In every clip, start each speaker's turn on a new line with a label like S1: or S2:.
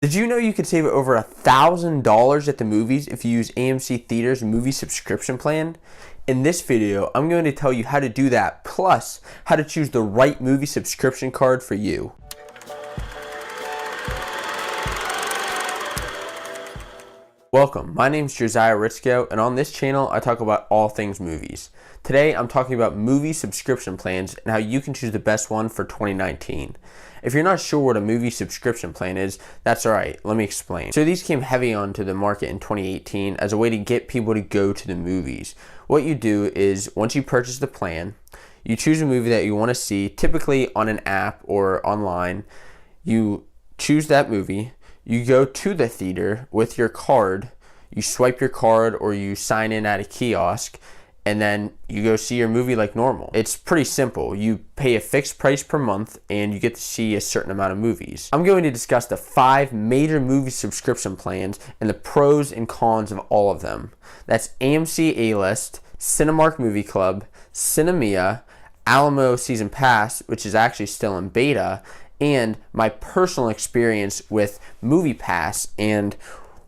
S1: Did you know you could save over $1,000 at the movies if you use AMC Theaters movie subscription plan? In this video, I'm going to tell you how to do that, plus how to choose the right movie subscription card for you. Welcome, my name is Josiah Hritsko, and on this channel I talk about all things movies. Today I'm talking about movie subscription plans and how you can choose the best one for 2019. If you're not sure what a movie subscription plan is, that's alright, let me explain. So these came heavy onto the market in 2018 as a way to get people to go to the movies. What you do is, once you purchase the plan, you choose a movie that you want to see, typically on an app or online. You choose that movie, you go to the theater with your card, you swipe your card or you sign in at a kiosk, and then you go see your movie like normal. It's pretty simple. You pay a fixed price per month and you get to see a certain amount of movies. I'm going to discuss the 5 major movie subscription plans and the pros and cons of all of them. That's AMC A-List, Cinemark Movie Club, Sinemia, Alamo Season Pass, which is actually still in beta, and my personal experience with Moviepass and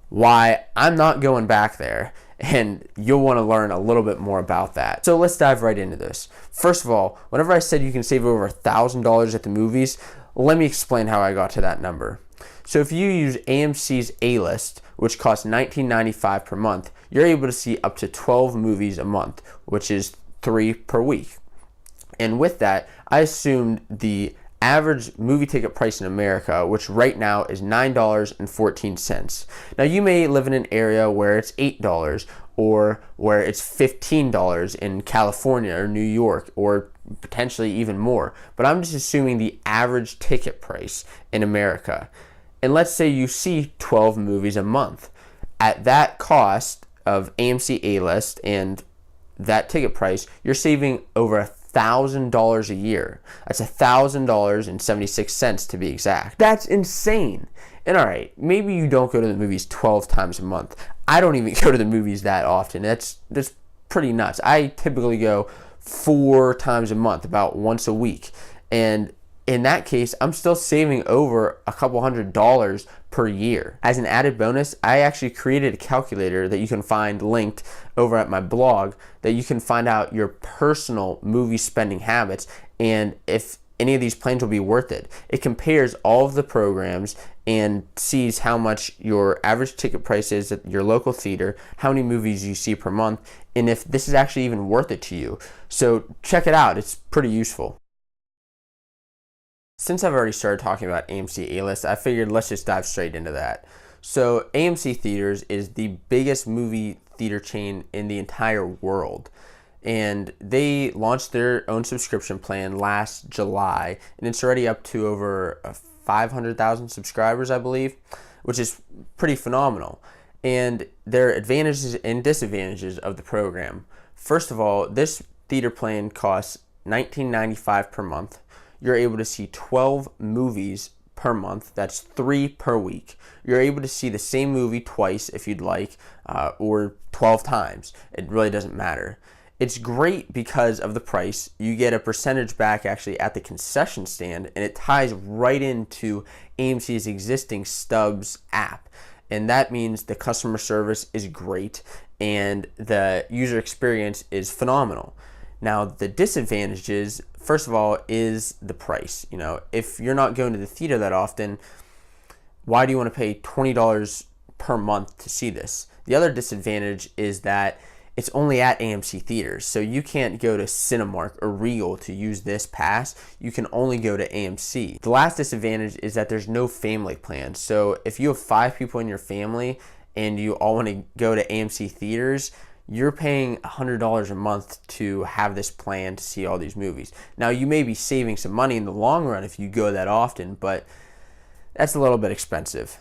S1: why I'm not going back there. And you'll want to learn a little bit more about that. So let's dive right into this. First of all, whenever I said you can save over $1,000 at the movies, let me explain how I got to that number. So if you use AMC's A-List, which costs $19.95 per month, you're able to see up to 12 movies a month, which is 3 per week. And with that, I assumed the average movie ticket price in America, which right now is $9.14. Now you may live in an area where it's $8 or where it's $15 in California or New York or potentially even more, but I'm just assuming the average ticket price in America. And let's say you see 12 movies a month. At that cost of AMC A-List and that ticket price, you're saving over $1,000 a year. That's $1,000.76 to be exact. That's insane. And alright, maybe you don't go to the movies 12 times a month. I don't even go to the movies that often. That's pretty nuts. I typically go 4 times a month, about once a week. And in that case, I'm still saving over a couple $100 per year. As an added bonus, I actually created a calculator that you can find linked over at my blog that you can find out your personal movie spending habits and if any of these plans will be worth it. It compares all of the programs and sees how much your average ticket price is at your local theater, how many movies you see per month, and if this is actually even worth it to you. So check it out, it's pretty useful. Since I've already started talking about AMC A-List, I figured let's just dive straight into that. So AMC Theaters is the biggest movie theater chain in the entire world. And they launched their own subscription plan last July, and it's already up to over 500,000 subscribers, I believe, which is pretty phenomenal. And there are advantages and disadvantages of the program. First of all, this theater plan costs $19.95 per month. You're able to see 12 movies per month. That's 3 per week. You're able to see the same movie twice if you'd like, or 12 times. It really doesn't matter. It's great because of the price. You get a percentage back actually at the concession stand, and it ties right into AMC's existing Stubs app. And that means the customer service is great and the user experience is phenomenal. Now, the disadvantages, first of all, is the price. You know, if you're not going to the theater that often, why do you want to pay $20 per month to see this? The other disadvantage is that it's only at AMC Theaters, so you can't go to Cinemark or Regal to use this pass. You can only go to AMC. The last disadvantage is that there's no family plan. So if you have 5 people in your family and you all want to go to AMC Theaters, you're paying $100 a month to have this plan to see all these movies. Now, you may be saving some money in the long run if you go that often, but that's a little bit expensive.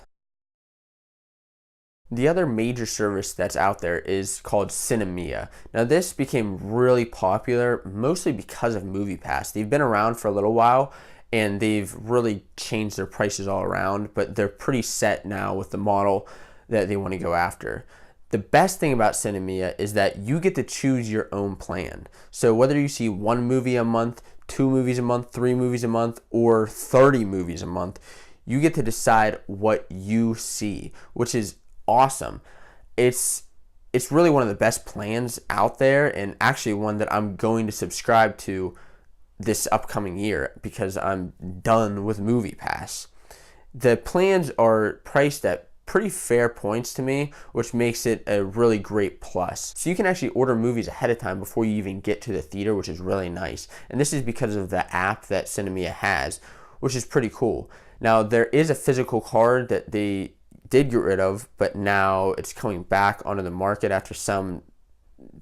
S1: The other major service that's out there is called Sinemia. Now, this became really popular mostly because of Moviepass. They've been around for a little while and they've really changed their prices all around, but they're pretty set now with the model that they want to go after. The best thing about Sinemia is that you get to choose your own plan. So whether you see 1 movie a month, 2 movies a month, 3 movies a month, or 30 movies a month, You get to decide what you see, which is awesome. It's really one of the best plans out there, and actually one that I'm going to subscribe to this upcoming year because I'm done with Moviepass. The plans are priced at pretty fair points to me, which makes it a really great plus. So you can actually order movies ahead of time before you even get to the theater, which is really nice. And this is because of the app that Sinemia has, which is pretty cool. Now, there is a physical card that they did get rid of, but now it's coming back onto the market after some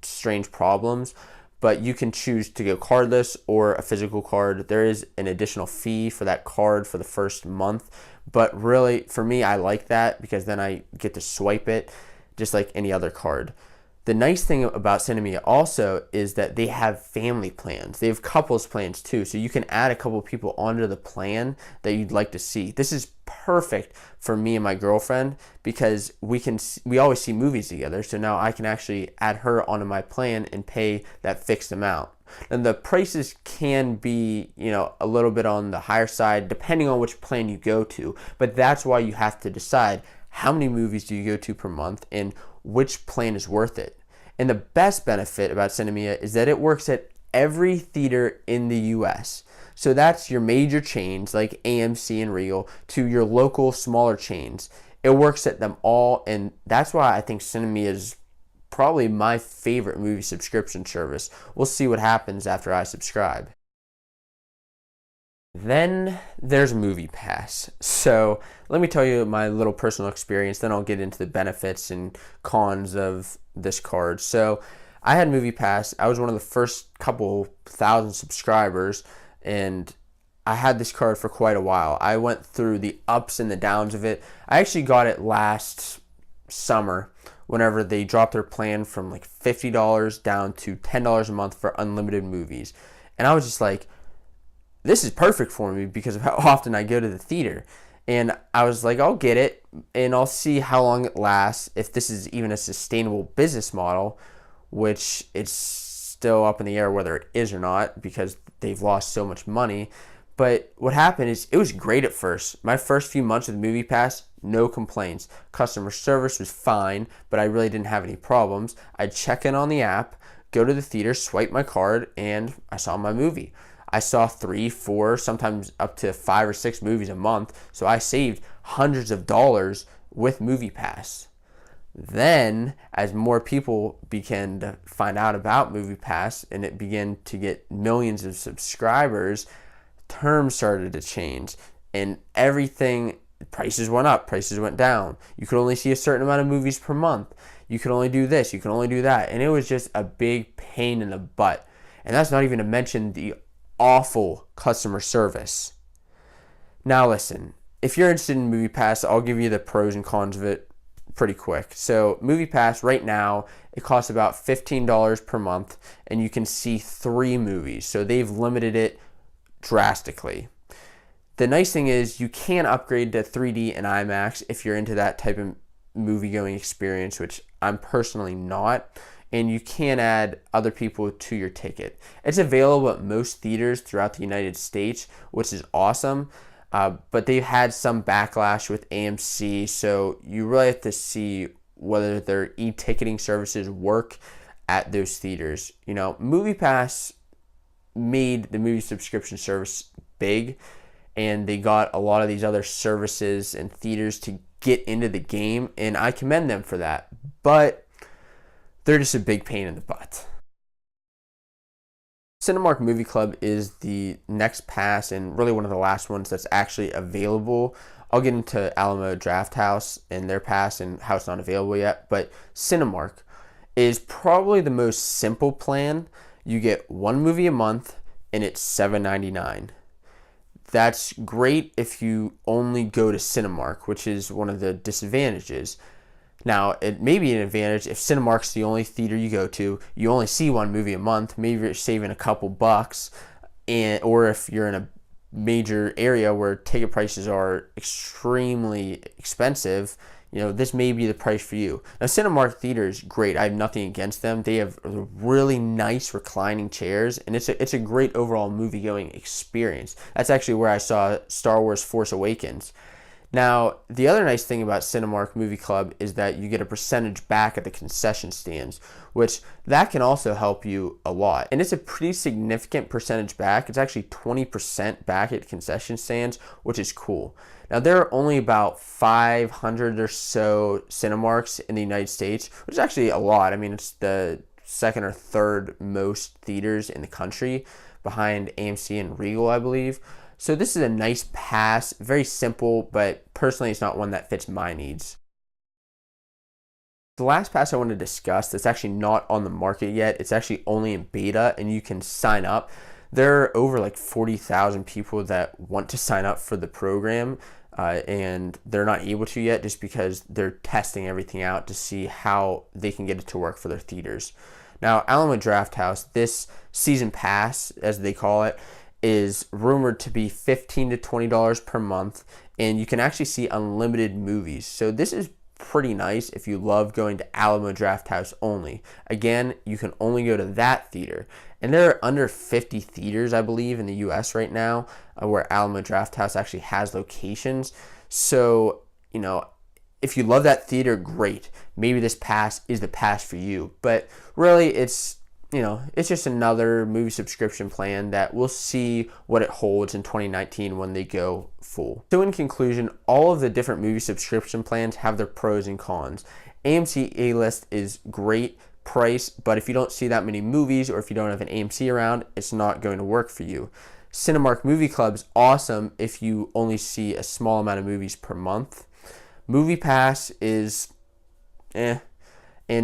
S1: strange problems. But you can choose to go cardless or a physical card. There is an additional fee for that card for the first month, but really for me, I like that because then I get to swipe it just like any other card. The nice thing about Cinemia also is that they have family plans. They have couples plans too, so you can add a couple people onto the plan that you'd like to see. This is perfect for me and my girlfriend because we always see movies together, so now I can actually add her onto my plan and pay that fixed amount. And the prices can be, a little bit on the higher side depending on which plan you go to, but that's why you have to decide how many movies do you go to per month and which plan is worth it. And the best benefit about Sinemia is that it works at every theater in the US. So that's your major chains like AMC and Regal to your local smaller chains. It works at them all, and that's why I think Sinemia is probably my favorite movie subscription service. We'll see what happens after I subscribe. Then there's Moviepass. So let me tell you my little personal experience, then I'll get into the benefits and cons of this card. So I had Moviepass. I was one of the first couple thousand subscribers, and I had this card for quite a while. I went through the ups and the downs of it. I actually got it last summer whenever they dropped their plan from like $50 down to $10 a month for unlimited movies. And I was just like, this is perfect for me because of how often I go to the theater. And I was like, I'll get it and I'll see how long it lasts, if this is even a sustainable business model, which it's still up in the air whether it is or not because they've lost so much money. But what happened is it was great at first. My first few months with Moviepass, no complaints. Customer service was fine, but I really didn't have any problems. I'd check in on the app, go to the theater, swipe my card, and I saw my movie. I saw 3, 4, sometimes up to 5 or 6 movies a month, so I saved hundreds of dollars with Moviepass. Then, as more people began to find out about Moviepass and it began to get millions of subscribers, terms started to change and everything, prices went up, prices went down. You could only see a certain amount of movies per month. You could only do this, you could only do that. And it was just a big pain in the butt. And that's not even to mention the awful customer service. Now listen, if you're interested in Moviepass, I'll give you the pros and cons of it pretty quick. So Moviepass right now, it costs about $15 per month and you can see 3 movies. So they've limited it drastically. The nice thing is you can upgrade to 3D and IMAX if you're into that type of movie going experience, which I'm personally not. And you can add other people to your ticket. It's available at most theaters throughout the United States, which is awesome. But they've had some backlash with AMC, so you really have to see whether their e-ticketing services work at those theaters. Moviepass made the movie subscription service big, and they got a lot of these other services and theaters to get into the game, and I commend them for that. But they're just a big pain in the butt. Cinemark Movie Club is the next pass and really one of the last ones that's actually available. I'll get into Alamo Drafthouse and their pass and how it's not available yet, but Cinemark is probably the most simple plan. You get 1 movie a month and it's $7.99. That's great if you only go to Cinemark, which is one of the disadvantages. Now, it may be an advantage if Cinemark's the only theater you go to, you only see 1 movie a month, maybe you're saving a couple bucks, or if you're in a major area where ticket prices are extremely expensive, this may be the price for you. Now, Cinemark Theater is great. I have nothing against them. They have really nice reclining chairs, and it's a great overall movie-going experience. That's actually where I saw Star Wars Force Awakens. Now, the other nice thing about Cinemark Movie Club is that you get a percentage back at the concession stands, which that can also help you a lot. And it's a pretty significant percentage back. It's actually 20% back at concession stands, which is cool. Now, there are only about 500 or so Cinemarks in the United States, which is actually a lot. I mean, it's the second or third most theaters in the country, behind AMC and Regal, I believe. So this is a nice pass, very simple, but personally it's not one that fits my needs. The last pass I want to discuss that's actually not on the market yet, it's actually only in beta and you can sign up. There are over like 40,000 people that want to sign up for the program and they're not able to yet just because they're testing everything out to see how they can get it to work for their theaters. Now, Alamo Drafthouse, this season pass, as they call it, is rumored to be $15 to $20 per month, and you can actually see unlimited movies. So this is pretty nice if you love going to Alamo Drafthouse only. Again, you can only go to that theater. And there are under 50 theaters, I believe, in the US right now where Alamo Drafthouse actually has locations. So, you know, if you love that theater, great. Maybe this pass is the pass for you. But really, it's just another movie subscription plan that we'll see what it holds in 2019 when they go full. So in conclusion, all of the different movie subscription plans have their pros and cons. AMC A-List is great price, but if you don't see that many movies or if you don't have an AMC around, it's not going to work for you. Cinemark Movie Club is awesome if you only see a small amount of movies per month. Moviepass is and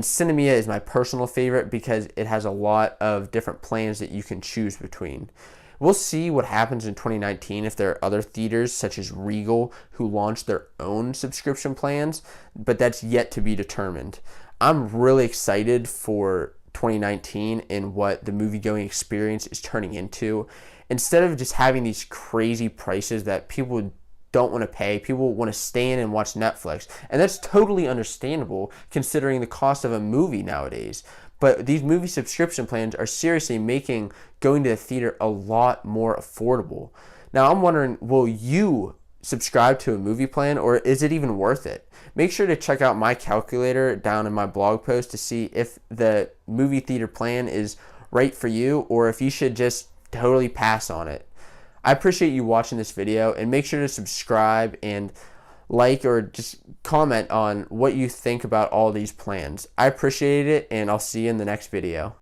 S1: Sinemia is my personal favorite because it has a lot of different plans that you can choose between. We'll see what happens in 2019 if there are other theaters such as Regal who launch their own subscription plans, but that's yet to be determined. I'm really excited for 2019 and what the movie-going experience is turning into. Instead of just having these crazy prices that people don't want to pay, people want to stay in and watch Netflix, and that's totally understandable considering the cost of a movie nowadays. But these movie subscription plans are seriously making going to the theater a lot more affordable. Now I'm wondering, will you subscribe to a movie plan, or is it even worth it? Make sure to check out my calculator down in my blog post to see if the movie theater plan is right for you or if you should just totally pass on it. I appreciate you watching this video, and make sure to subscribe and like or just comment on what you think about all these plans. I appreciate it, and I'll see you in the next video.